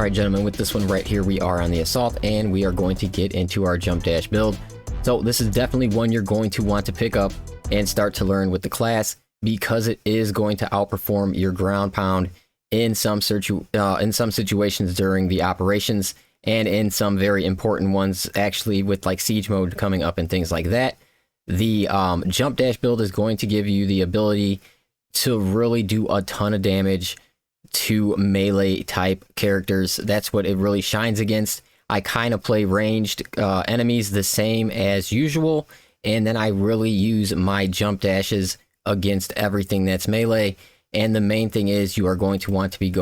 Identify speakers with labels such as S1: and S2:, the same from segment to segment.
S1: Alright gentlemen, with this one right here we are on the assault and we are going to get into our jump dash build. So this is definitely one you're going to want to pick up and start to learn with the class, because it is going to outperform your ground pound in some situations during the operations, and in some very important ones actually, with like siege mode coming up and things like that. The jump dash build is going to give you the ability to really do a ton of damage to melee type characters. That's what it really shines against. I kind of play ranged enemies the same as usual, and then I really use my jump dashes against everything that's melee. And the main thing is you are going to want to be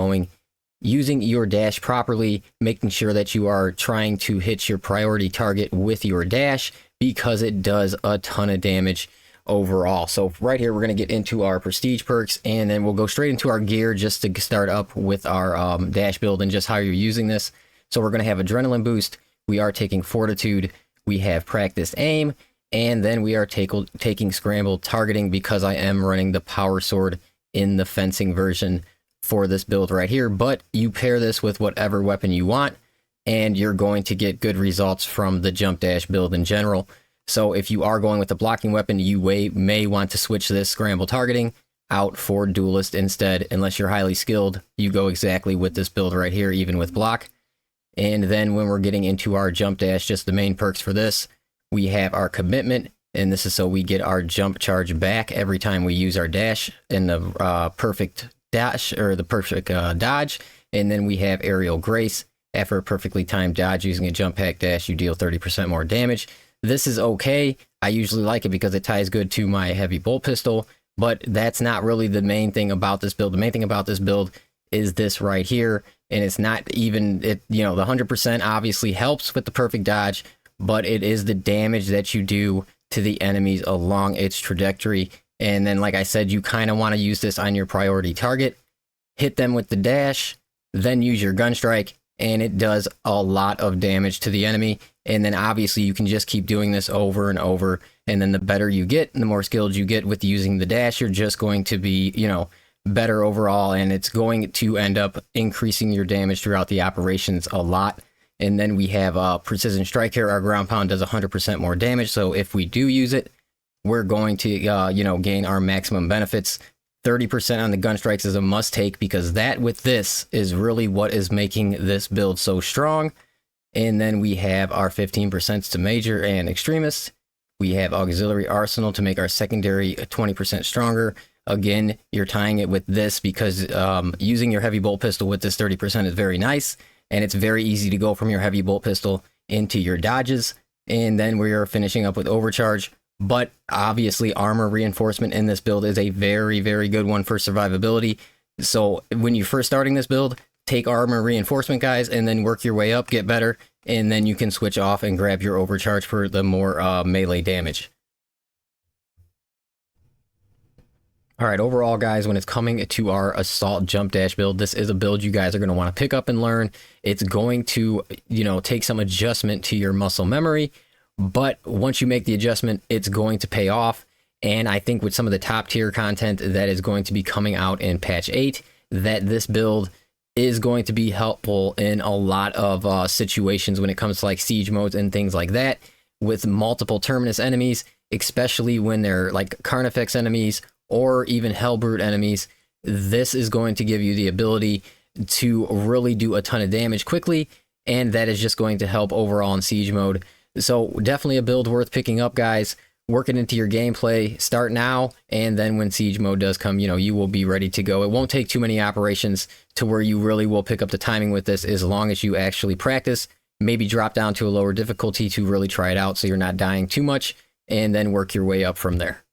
S1: using your dash properly, making sure that you are trying to hit your priority target with your dash, because it does a ton of damage overall. So right here we're going to get into our prestige perks, and then we'll go straight into our gear just to start up with our dash build and just how you're using this. So we're going to have adrenaline boost, we are taking fortitude, we have practiced aim, and then we are taking scrambled targeting, because I am running the power sword in the fencing version for this build right here. But you pair this with whatever weapon you want and you're going to get good results from the jump dash build in general. So if you are going with a blocking weapon, you may want to switch this scramble targeting out for duelist instead. Unless you're highly skilled, you go exactly with this build right here, even with block. And then when we're getting into our jump dash, just the main perks for this, we have our commitment, and this is so we get our jump charge back every time we use our dash in the perfect dash, or the perfect dodge. And then we have aerial grace. After a perfectly timed dodge using a jump hack dash, you deal 30% more damage. This is okay. I usually like it because it ties good to my heavy bolt pistol, but that's not really the main thing about this build. The main thing about this build is this right here, and it's not even, the 100% obviously helps with the perfect dodge, but it is the damage that you do to the enemies along its trajectory. And then, like I said, you kind of want to use this on your priority target, hit them with the dash, then use your gun strike, and it does a lot of damage to the enemy. And then obviously you can just keep doing this over and over, and then the better you get and the more skilled you get with using the dash, you're just going to be, better overall, and it's going to end up increasing your damage throughout the operations a lot. And then we have precision strike here. Our ground pound does 100% more damage, so if we do use it, we're going to gain our maximum benefits. 30% on the gun strikes is a must take, because that with this is really what is making this build so strong. And then we have our 15% to major and extremist. We have auxiliary arsenal to make our secondary 20% stronger. Again, you're tying it with this because using your heavy bolt pistol with this 30% is very nice, and it's very easy to go from your heavy bolt pistol into your dodges. And then we are finishing up with overcharge. But obviously armor reinforcement in this build is a very, very good one for survivability. So when you're first starting this build, take armor reinforcement, guys, and then work your way up, get better, and then you can switch off and grab your overcharge for the more melee damage. Alright, overall guys, when it's coming to our assault jump dash build, this is a build you guys are going to want to pick up and learn. It's going to, take some adjustment to your muscle memory, but once you make the adjustment, it's going to pay off. And I think with some of the top tier content that is going to be coming out in patch 8, that this build is going to be helpful in a lot of situations when it comes to like siege modes and things like that, with multiple terminus enemies, especially when they're like Carnifex enemies or even Hellbrute enemies. This is going to give you the ability to really do a ton of damage quickly, and that is just going to help overall in siege mode. So definitely a build worth picking up, guys. Work it into your gameplay. Start now, and then when siege mode does come, you will be ready to go. It won't take too many operations to where you really will pick up the timing with this, as long as you actually practice. Maybe drop down to a lower difficulty to really try it out so you're not dying too much, and then work your way up from there.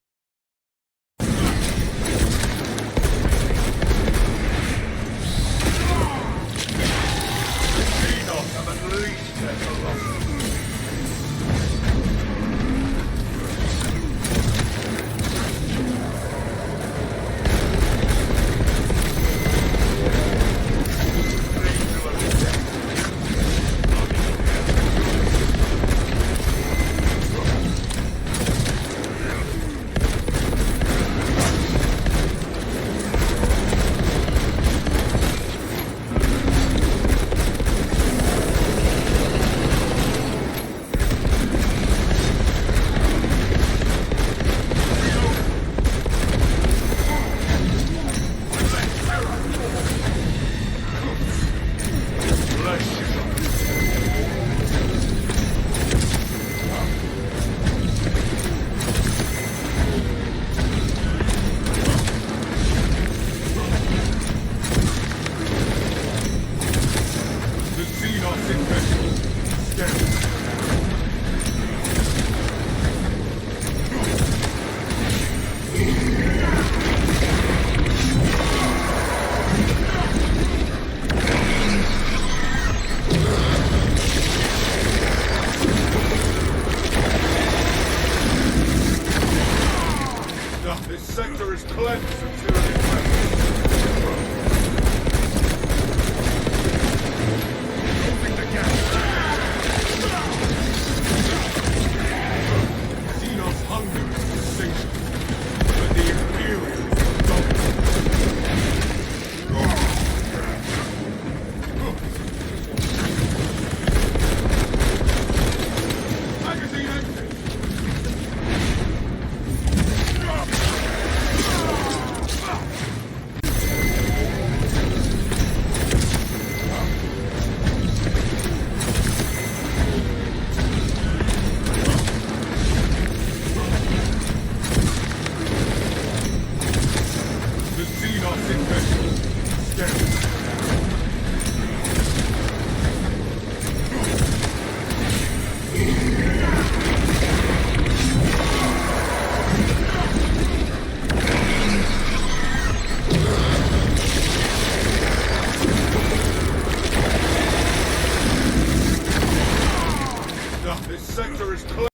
S2: understood.